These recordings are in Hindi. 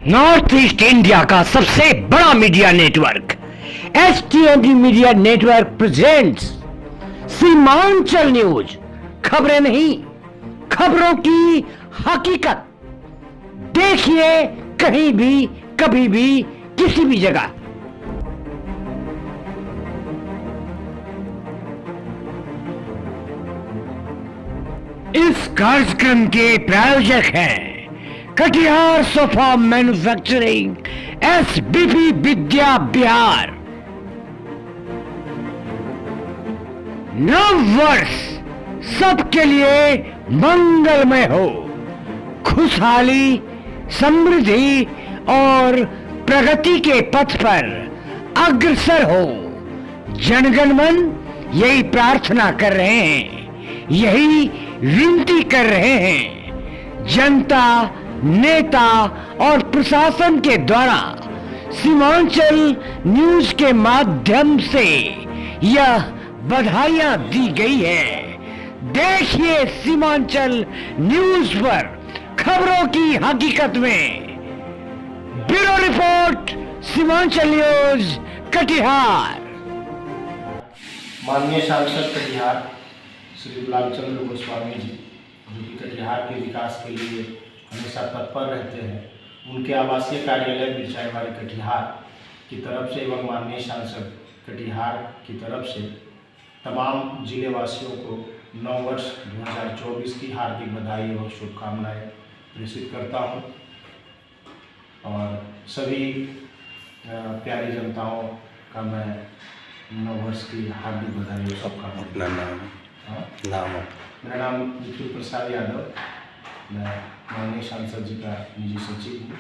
नॉर्थ ईस्ट इंडिया का सबसे बड़ा media network STND media network presents Seemanchal news. खबरें नहीं, खबरों की हकीकत। देखिए कहीं भी, कभी भी, किसी भी जगह। इस कार्यक्रम के प्रायोजक हैं Katihar sofa manufacturing, SBP Vidya Bihar. नव वर्ष सबके लिए मंगलमय हो, खुशहाली, समृद्धि और प्रगति के पथ पर अग्रसर हो। जनगण मन यही प्रार्थना कर रहे हैं, यही विनती कर रहे हैं। जनता, नेता और प्रशासन के द्वारा सीमांचल न्यूज के माध्यम से यह बधाइयां दी गई है। देखिए सीमांचल न्यूज पर खबरों की हकीकत में। Bureau report, Seemanchal news, Katihar. माननीय सांसद कटिहार श्री गुलाबचंद्र गोस्वामी जी, जो कि कटिहार के विकास के लिए हमेशा तत्पर रहते हैं, उनके आवासीय कार्यालय बिरसाईवाड़ी कटिहार की तरफ से एवं माननीय सांसद कटिहार की तरफ से तमाम जिले वासियों को नव वर्ष 2024 की हार्दिक बधाई एवं शुभकामनाएं प्रेषित करता हूं और सभी प्यारी जनताओं का मैं नव वर्ष की हार्दिक बधाई और शुभकामनाएं। मेरा नाम विपुल प्रसाद यादव, मैं माननीय सांसद जी का निजी सचिव हूँ।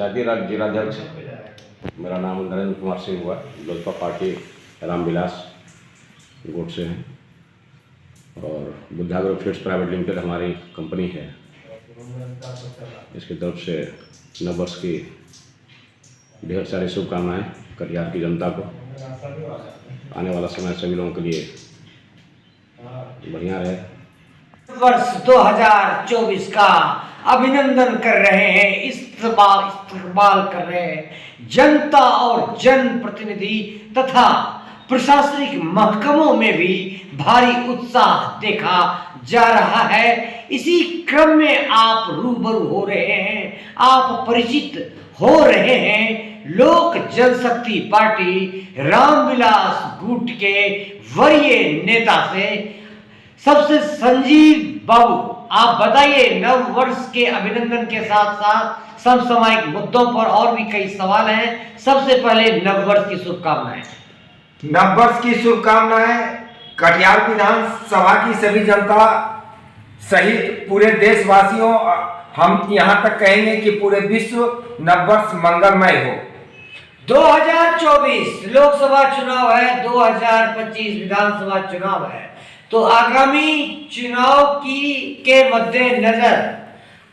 पंचायती राज जिलाध्यक्ष। मेरा नाम नरेंद्र कुमार सिंह हुआ, लोजपा पार्टी रामविलास गोट से है और Buddha group feeds private limited हमारी कंपनी है। इसकी तरफ से नव वर्ष की ढेर सारी शुभकामनाएं कटिहार की जनता को। आने वाला समय सभी लोगों के लिए बढ़िया रहे। वर्ष 2024 का अभिनंदन कर रहे हैं, इस्तकबाल कर रहे हैं। जनता और जनप्रतिनिधि तथा प्रशासनिक महकमों में भी भारी उत्साह देखा जा रहा है। इसी क्रम में आप रूबरू हो रहे हैं, आप परिचित हो रहे हैं लोक जनशक्ति पार्टी रामविलास गुट के वरीय नेता से। सबसे संजीव बाबू, आप बताइए, नव वर्ष के अभिनंदन के साथ साथ समसामयिक मुद्दों पर और भी कई सवाल हैं। सबसे पहले नव वर्ष की शुभकामनाएं। नव वर्ष की शुभकामनाएं कटिहार विधानसभा की सभी जनता सहित पूरे देशवासियों, हम यहाँ तक कहेंगे कि पूरे विश्व नव वर्ष मंगलमय हो। 2024 लोकसभा चुनाव है, 2025 विधानसभा चुनाव है, तो आगामी चुनाव के मद्देनजर,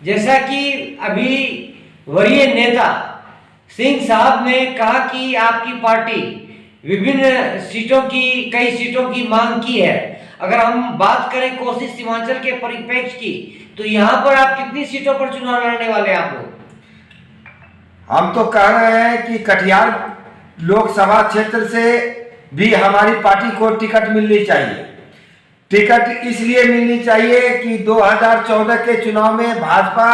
जैसा कि अभी वरीय नेता सिंह साहब ने कहा कि आपकी पार्टी विभिन्न सीटों की, कई सीटों की मांग की है। अगर हम बात करें कोसी सीमांचल के परिप्रेक्ष्य की, तो यहाँ पर आप कितनी सीटों पर चुनाव लड़ने वाले हैं आप लोग? हम तो कह रहे हैं कि कटिहार लोकसभा क्षेत्र से भी हमारी पार्टी को टिकट मिलनी चाहिए। टिकट इसलिए मिलनी चाहिए कि 2014 के चुनाव में भाजपा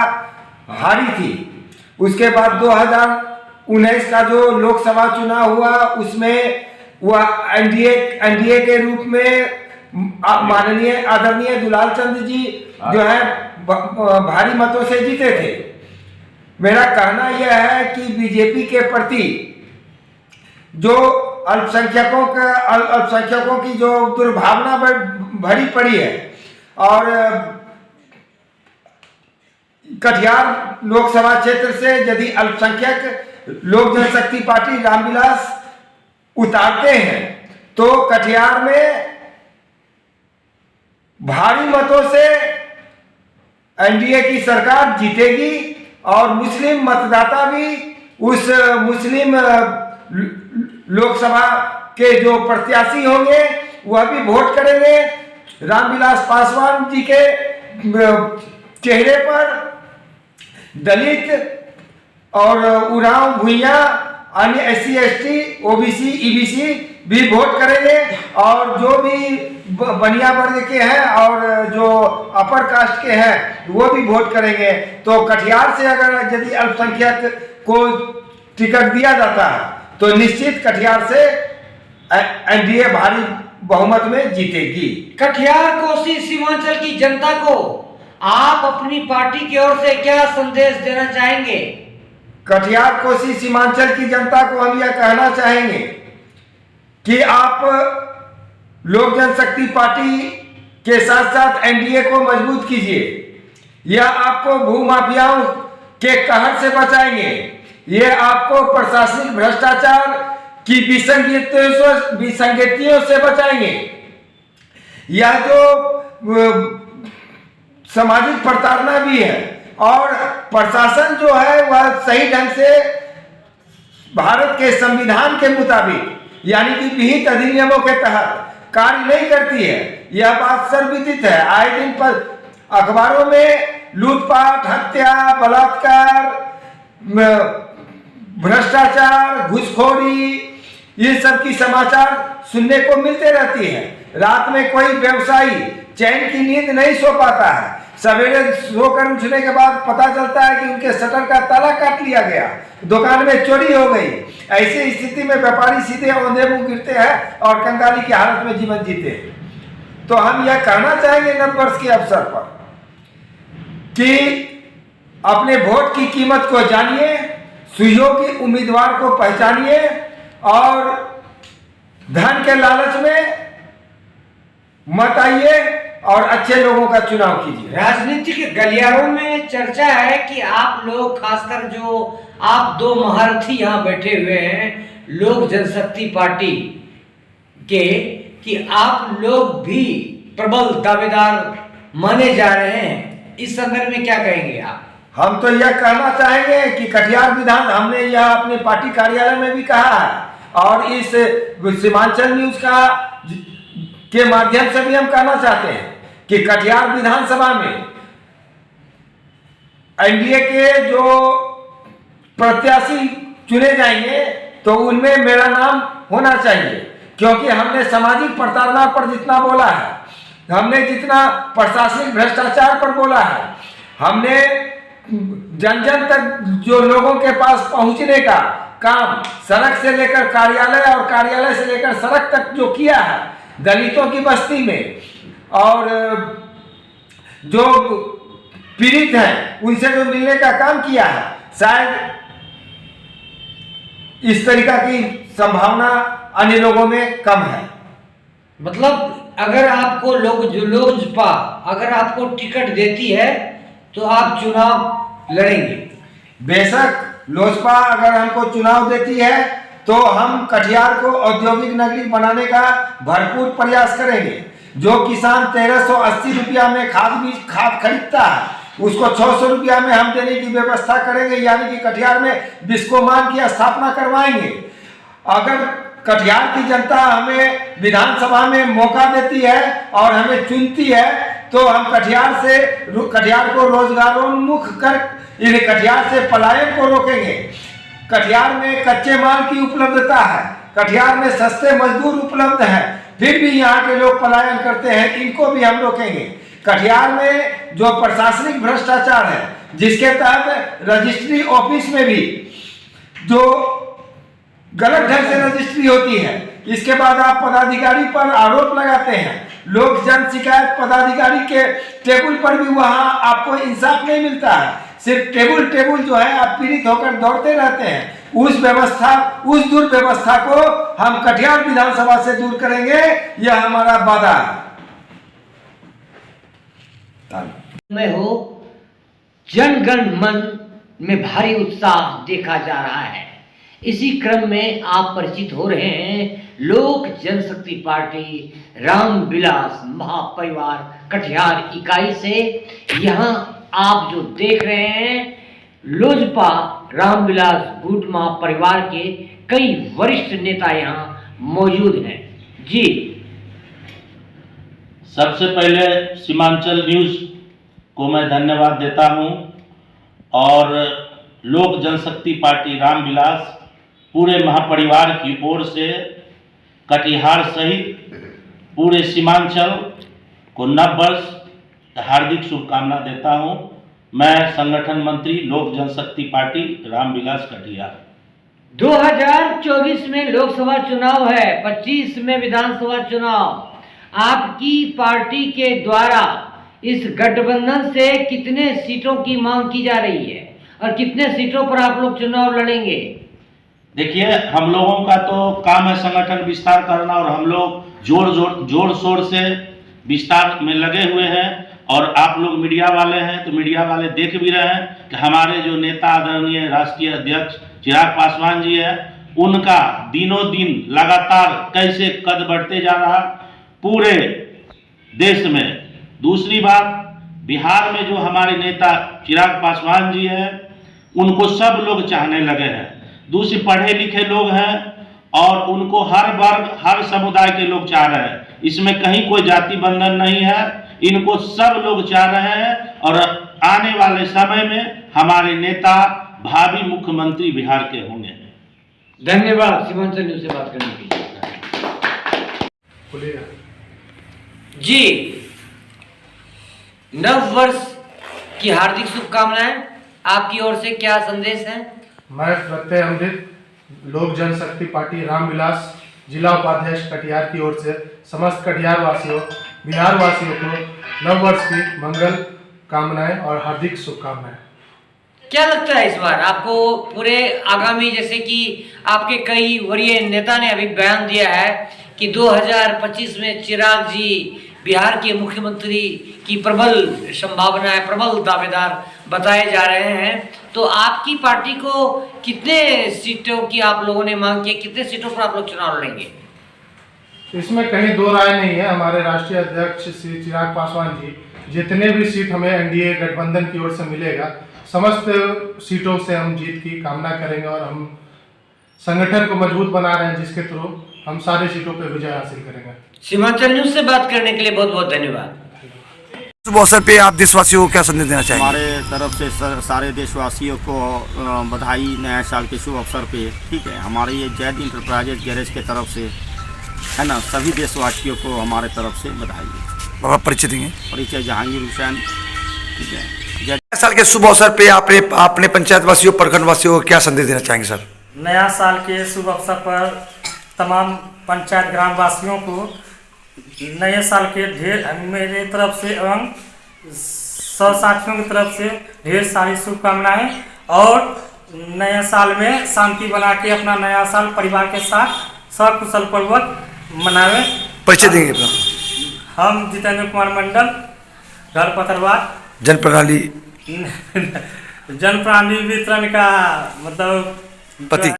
हारी थी। उसके बाद 2019 का जो लोकसभा चुनाव हुआ उसमें वह एनडीए के रूप में माननीय आदरणीय दुलाल चंद्र जी जो है भारी मतों से जीते थे। मेरा कहना यह है कि बीजेपी के प्रति जो अल्पसंख्यकों की जो दुर्भावना भरी पड़ी है और कटिहार लोकसभा क्षेत्र से यदि अल्पसंख्यक लोक जनशक्ति पार्टी रामविलास उतारते हैं तो कटिहार में भारी मतों से एनडीए की सरकार जीतेगी और मुस्लिम मतदाता भी उस मुस्लिम लोकसभा के जो प्रत्याशी होंगे वह भी वोट करेंगे। रामविलास पासवान जी के चेहरे पर दलित और उरांव भुइयां, अन्य SC ST OBC EBC भी वोट करेंगे और जो भी बनिया वर्ग के हैं और जो अपर कास्ट के हैं वो भी वोट करेंगे। तो कटिहार से अगर यदि अल्पसंख्यक को टिकट दिया जाता है तो निश्चित कटिहार से एनडीए भारी बहुमत में जीतेगी। कटिहार कोसी सीमांचल की जनता को आप अपनी पार्टी की ओर से क्या संदेश देना चाहेंगे? कटिहार कोसी सीमांचल की जनता को हम यह कहना चाहेंगे कि आप लोक जनशक्ति पार्टी के साथ साथ एनडीए को मजबूत कीजिए। यह आपको भूमाफियाओं के कहर से बचाएंगे, यह आपको प्रशासनिक भ्रष्टाचार की विसंगतियों से बचाएंगे। यह जो सामाजिक प्रताड़ना भी है और प्रशासन जो है वह सही ढंग से भारत के संविधान के मुताबिक यानी कि विहित अधिनियमों के तहत कार्य नहीं करती है। यह बात सर्वविदित है। आए दिन पर अखबारों में लूटपाट, हत्या, बलात्कार, भ्रष्टाचार, घूसखोरी, ये सब की समाचार सुनने को मिलते रहती है। रात में कोई व्यवसायी चैन की नींद नहीं सो पाता है। सवेरे सोकर उठने के बाद पता चलता है कि उनके शटर का ताला काट लिया गया, दुकान में चोरी हो गई। ऐसी स्थिति में व्यापारी सीधे औंधे मुंह गिरते हैं और कंगाली की हालत में जीवन जीते। तो हम यह कहना चाहेंगे नव वर्ष के अवसर पर कि अपने वोट की कीमत को जानिए, सुयोग्य उम्मीदवार को पहचानिए और धन के लालच में मत आइए और अच्छे लोगों का चुनाव कीजिए। राजनीतिक गलियारों में चर्चा है कि आप लोग, खासकर जो आप दो महारथी यहाँ बैठे हुए हैं लोक जनशक्ति पार्टी के, कि आप लोग भी प्रबल दावेदार माने जा रहे हैं। इस संदर्भ में क्या कहेंगे आप? हम तो यह कहना चाहेंगे कि कटिहार विधान, हमने यह अपने पार्टी कार्यालय में भी कहा है और इस सीमांचल न्यूज के माध्यम से भी हम कहना चाहते हैं कि कटिहार विधानसभा में एनडीए के जो प्रत्याशी चुने जाएंगे तो उनमें मेरा नाम होना चाहिए, क्योंकि हमने सामाजिक प्रताड़ना पर जितना बोला है, हमने जितना प्रशासनिक भ्रष्टाचार पर बोला है, हमने जन जन तक जो लोगों के पास पहुंचने का काम सड़क से लेकर कार्यालय और कार्यालय से लेकर सड़क तक जो किया है, दलितों की बस्ती में और जो पीड़ित हैं उनसे जो मिलने का काम किया है, शायद इस तरीका की संभावना अन्य लोगों में कम है। मतलब अगर आपको लोजपा अगर आपको टिकट देती है तो आप चुनाव लड़ेंगे? बेशक लोजपा अगर हमको चुनाव देती है तो हम कटिहार को औद्योगिक नगरी बनाने का भरपूर प्रयास करेंगे। जो किसान 1380 रुपया में खाद खरीदता है उसको 600 रुपया में हम देने की व्यवस्था करेंगे, यानी कि कटिहार में बिस्कोमान की स्थापना करवाएंगे। अगर कटिहार की जनता हमें विधानसभा में मौका देती है और हमें चुनती है तो हम कटिहार को रोजगारोन्मुख कर कटिहार से पलायन को रोकेंगे। कटिहार में कच्चे माल की उपलब्धता है, कटिहार में सस्ते मजदूर उपलब्ध हैं, फिर भी यहाँ के लोग पलायन करते हैं, इनको भी हम रोकेंगे। कटिहार में जो प्रशासनिक भ्रष्टाचार है, जिसके तहत रजिस्ट्री ऑफिस में भी जो गलत ढंग से रजिस्ट्री होती है, इसके बाद आप पदाधिकारी पर आरोप लगाते हैं, लोक जन शिकायत पदाधिकारी के टेबल पर भी वहां आपको इंसाफ नहीं मिलता है, सिर्फ टेबल जो है आप पीड़ित होकर दौड़ते रहते हैं। उस दुर्व्यवस्था को हम कटिहार विधानसभा से दूर करेंगे, यह हमारा वादा है। में हो जनगण मन में भारी उत्साह देखा जा रहा है। इसी क्रम में आप परिचित हो रहे हैं लोक जनशक्ति पार्टी रामविलास महापरिवार कटिहार इकाई से। यहाँ आप जो देख रहे हैं लोजपा रामविलास गुट महापरिवार के कई वरिष्ठ नेता यहाँ मौजूद हैं। जी, सबसे पहले सीमांचल न्यूज़ को मैं धन्यवाद देता हूं और लोक जनशक्ति पार्टी रामविलास पूरे महापरिवार की ओर से कटिहार सहित पूरे सीमांचल को नव वर्ष हार्दिक शुभकामना देता हूं। मैं संगठन मंत्री लोक जनशक्ति पार्टी रामविलास कटिहार। 2024 में लोकसभा चुनाव है, 25 में विधानसभा चुनाव। आपकी पार्टी के द्वारा इस गठबंधन से कितने सीटों की मांग की जा रही है और कितने सीटों पर आप लोग चुनाव लड़ेंगे? देखिए, हम लोगों का तो काम है संगठन विस्तार करना और हम लोग जोर शोर से विस्तार में लगे हुए हैं। और आप लोग मीडिया वाले हैं तो मीडिया वाले देख भी रहे हैं कि हमारे जो नेता आदरणीय राष्ट्रीय अध्यक्ष चिराग पासवान जी है, उनका दिनों दिन लगातार कैसे कद बढ़ते जा रहा पूरे देश में। दूसरी बात, बिहार में जो हमारे नेता चिराग पासवान जी हैं उनको सब लोग चाहने लगे हैं। दूसरे पढ़े लिखे लोग हैं और उनको हर वर्ग हर समुदाय के लोग चाह रहे हैं। इसमें कहीं कोई जाति बंधन नहीं है, इनको सब लोग चाह रहे हैं। और आने वाले समय में हमारे नेता भावी मुख्यमंत्री बिहार के होंगे। धन्यवाद सीमांचल न्यूज़ से बात करने के लिए। जी, नव वर्ष की हार्दिक शुभकामनाएं। आपकी ओर से क्या संदेश है? मैं प्रत्यय अमृत लोक जनशक्ति पार्टी रामविलास जिला उपाध्यक्ष कटिहार की ओर से समस्त कटिहार वासियों बिहार वासियों को नव वर्ष की मंगल कामनाएं और हार्दिक शुभकामनाएं। क्या लगता है इस बार आपको पूरे आगामी, जैसे कि आपके कई वरीय नेता ने अभी बयान दिया है कि 2025 में चिराग जी बिहार के मुख्यमंत्री की प्रबल संभावनाएं, प्रबल दावेदार बताए जा रहे हैं। तो आपकी पार्टी को कितने सीटों की आप लोगों ने मांग की, कितने सीटों पर आप लोग चुनाव लड़ेंगे? इसमें कहीं दो राय नहीं है। हमारे राष्ट्रीय अध्यक्ष श्री चिराग पासवान जी, जितने भी सीट हमें एनडीए गठबंधन की ओर से मिलेगा, समस्त सीटों से हम जीत की कामना करेंगे और हम संगठन को मजबूत बना रहे हैं, जिसके थ्रू हम सारी सीटों पर विजय हासिल करेंगे। सीमांचल न्यूज से बात करने के लिए बहुत बहुत धन्यवाद। शुभ अवसर पे आप देशवासियों को क्या संदेश देना चाहेंगे? हमारे तरफ से सारे देशवासियों को बधाई, नया साल के शुभ अवसर पे। ठीक है, हमारे ये जैद इंटरप्राइजेज गैरेज के तरफ से है ना, सभी देशवासियों को हमारे तरफ से बधाई। बाबा परिचय देंगे? परिचय जहांगीर हुसैन। ठीक है, नया साल के शुभ अवसर पे आपने पंचायत वासियों, प्रखंड वासियों को क्या संदेश देना चाहेंगे सर? नया साल के शुभ अवसर पर तमाम पंचायत ग्राम वासियों को नए साल के ढेर मेरे तरफ से एवं साथियों की तरफ से ढेर सारी शुभकामनाएं, और नए साल में शांति बना के अपना नया साल परिवार के साथ सकुशल पूर्वक मनावे। परिचय देंगे अपना? हम जितेंद्र कुमार मंडल, घर पथरवार, जनप्रणाली जनप्रणाली वितरण का मतलब पति।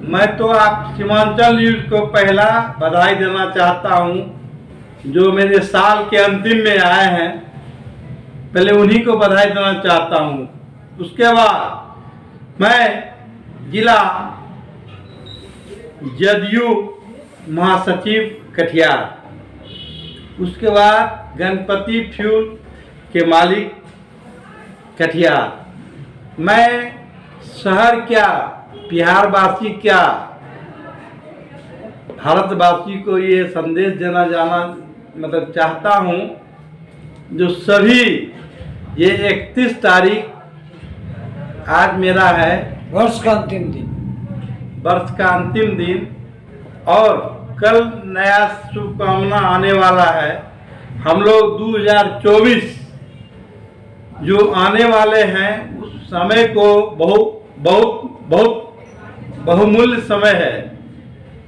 मैं तो आप सीमांचल न्यूज को पहला बधाई देना चाहता हूं, जो मेरे साल के अंतिम में आए हैं। पहले उन्हीं को बधाई देना चाहता हूं। उसके बाद मैं जिला जदयू महासचिव कटिहार, उसके बाद गणपति फ्यूल के मालिक कटिहार। मैं शहर क्या, बिहारवासी क्या, भारतवासी को ये संदेश देना मतलब चाहता हूँ, जो सभी ये 31 तारीख आज मेरा है वर्ष का अंतिम दिन, और कल नया शुभकामना आने वाला है। हम लोग 2024 जो आने वाले हैं, उस समय को बहुत बहुमूल्य समय है।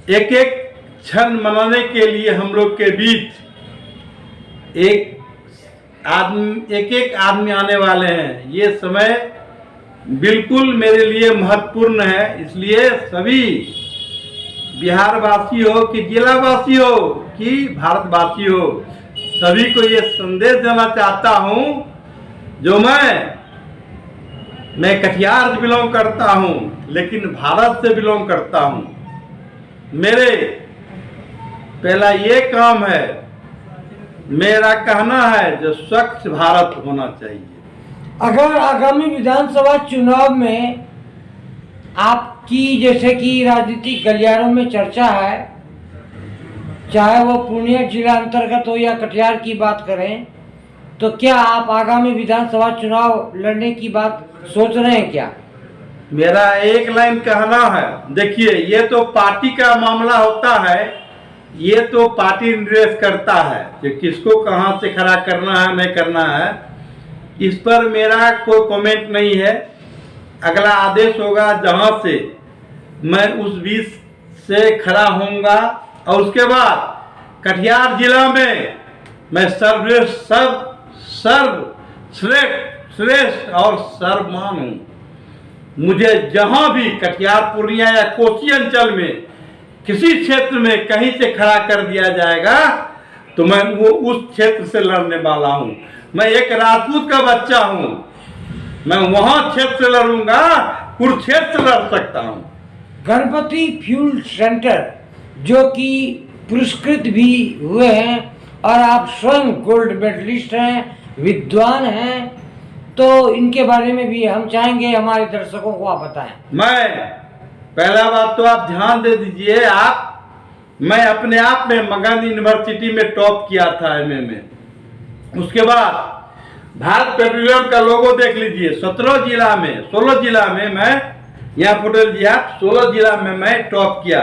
एक एक क्षण मनाने के लिए हम लोग के बीच एक आदमी आने वाले हैं। ये समय बिल्कुल मेरे लिए महत्वपूर्ण है। इसलिए सभी बिहारवासी हो कि जिलावासी हो कि भारतवासी हो, सभी को ये संदेश देना चाहता हूँ, जो मैं कटिहार से बिलोंग करता हूँ, लेकिन भारत से बिलोंग करता हूँ। मेरे पहला ये काम है, मेरा कहना है जो स्वच्छ भारत होना चाहिए। अगर आगामी विधानसभा चुनाव में आपकी जैसे कि राजनीतिक गलियारों में चर्चा है, चाहे वो पूर्णिया जिला अंतर्गत हो या कटिहार की बात करें, तो क्या आप आगामी विधानसभा चुनाव लड़ने की बात सोच रहे हैं क्या? मेरा एक लाइन कहना है, देखिए ये तो पार्टी का मामला होता है, ये तो पार्टी निर्देश करता है कि किसको कहां से खड़ा करना है, नहीं करना है। इस पर मेरा कोई कमेंट नहीं है। अगला आदेश होगा जहां से मैं उस बीच से खड़ा होऊंगा, और उसके बाद कटिहार जिला में मैं श्रेष्ठ और सर्वमान हूँ। मुझे जहां भी कटिहार, पूर्णिया या कोसी अंचल में किसी क्षेत्र में कहीं से खड़ा कर दिया जाएगा तो मैं वो उस क्षेत्र से लड़ने वाला हूँ। मैं एक राजपूत का बच्चा हूँ, मैं वहां क्षेत्र से लड़ूंगा, कुरुक्षेत्र से लड़ सकता हूँ। गणपति फ्यूल सेंटर जो कि पुरस्कृत भी हुए हैं और आप स्वयं गोल्ड मेडलिस्ट हैं, विद्वान हैं, तो इनके बारे में भी हम चाहेंगे हमारे दर्शकों को आप बताएं। मैं पहला बात तो आप ध्यान दे दीजिए, मैं अपने आप में मगध यूनिवर्सिटी में टॉप किया था एमए में। उसके बाद भारत पेट्रोलियम का लोगो देख लीजिए, 16 जिला में मैं यहाँ फोटो दिया, 16 जिला में मैं टॉप किया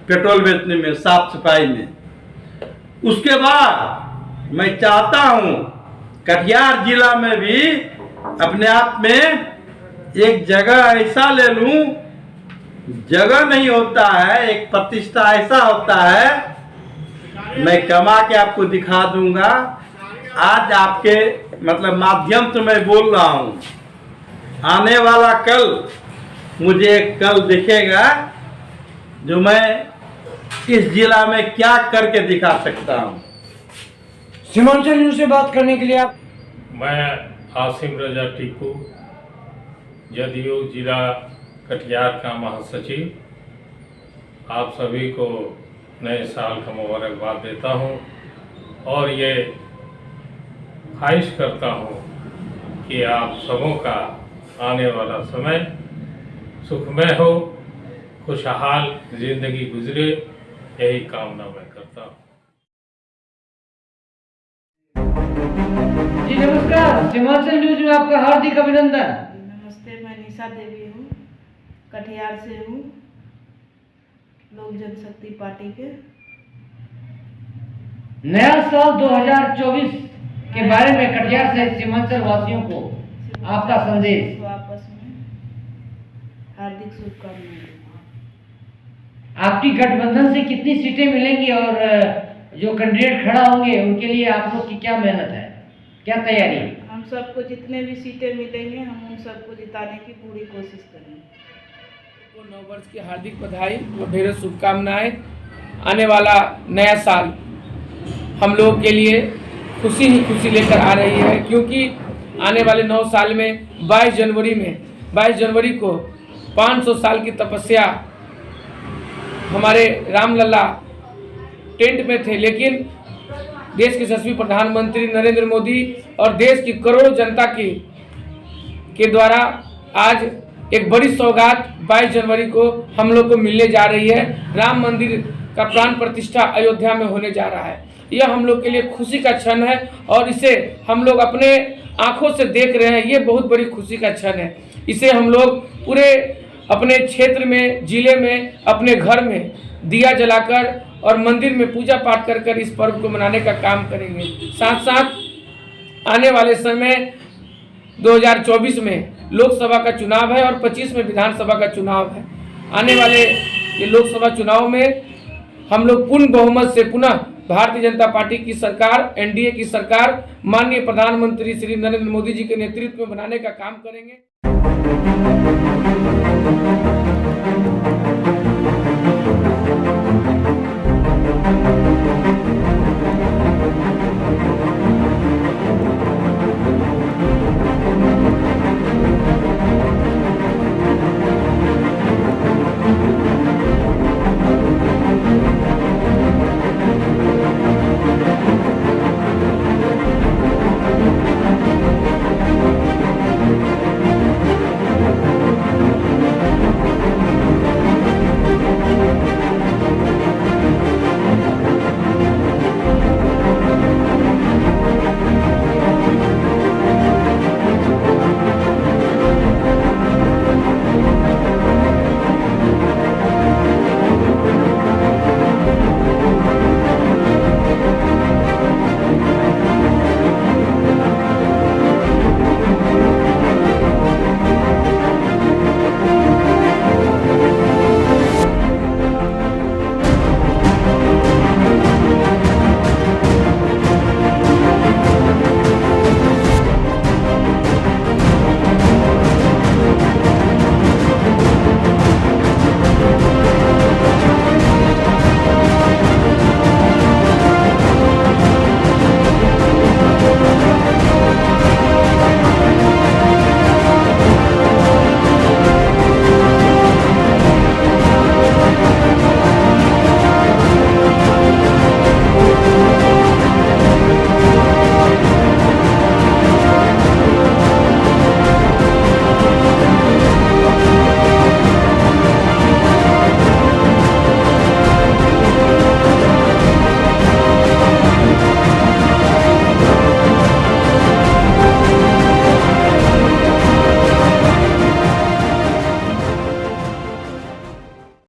पेट्रोल बेचने में, साफ सफाई में। उसके बाद मैं चाहता हूँ कटिहार जिला में भी अपने आप में एक जगह ऐसा ले लूं, जगह नहीं होता है, एक प्रतिष्ठा ऐसा होता है, मैं कमा के आपको दिखा दूंगा। आज आपके मतलब माध्यम से मैं बोल रहा हूँ, आने वाला कल मुझे एक कल दिखेगा जो मैं इस जिला में क्या करके दिखा सकता हूँ। सीमांचल न्यूज से बात करने के लिए आप। मैं आसिम रजा टीकू, जदयू जिला कटिहार का महासचिव, आप सभी को नए साल का मुबारकबाद देता हूं और ये ख्वाहिश करता हूं कि आप सबों का आने वाला समय सुखमय हो, खुशहाल जिंदगी गुजरे, यही कामना मैं करता हूं। जी नमस्कार, सीमांचल न्यूज में आपका हार्दिक अभिनंदन। नमस्ते, मैं निशा देवी हूँ, कटिहार से हूँ, लोक जनशक्ति पार्टी के। नया साल 2024 के बारे में कटिहार से सीमांचल वासियों को आपका संदेश। तो आपस में हार्दिक शुभकामनाएं। आपकी गठबंधन से कितनी सीटें मिलेंगी और जो कैंडिडेट खड़ा होंगे उनके लिए आप लोग की क्या मेहनत है, क्या तैयारी है? हम सबको जितने भी सीटें मिलेंगे हम उन सबको जिताने की पूरी कोशिश करेंगे। को नव वर्ष की हार्दिक बधाई और ढेरों शुभकामनाएं। आने वाला नया साल हम लोग के लिए खुशी ही खुशी लेकर आ रही है, क्योंकि आने वाले 9 साल में 22 जनवरी को 500 साल की तपस्या हमारे रामलला टेंट में थे, लेकिन देश के यशस्वी प्रधानमंत्री नरेंद्र मोदी और देश की करोड़ों जनता के द्वारा आज एक बड़ी सौगात 22 जनवरी को हम लोग को मिलने जा रही है। राम मंदिर का प्राण प्रतिष्ठा अयोध्या में होने जा रहा है। यह हम लोग के लिए खुशी का क्षण है और इसे हम लोग अपने आंखों से देख रहे हैं। ये बहुत बड़ी खुशी का क्षण है। इसे हम लोग पूरे अपने क्षेत्र में, जिले में, अपने घर में दिया जलाकर और मंदिर में पूजा पाठ कर कर इस पर्व को मनाने का काम करेंगे। साथ साथ आने वाले समय 2024 में लोकसभा का चुनाव है और 25 में विधानसभा का चुनाव है। आने वाले ये लोकसभा चुनाव में हम लोग पूर्ण बहुमत से पुनः भारतीय जनता पार्टी की सरकार, एनडीए की सरकार माननीय प्रधानमंत्री श्री नरेंद्र मोदी जी के नेतृत्व में बनाने का काम करेंगे।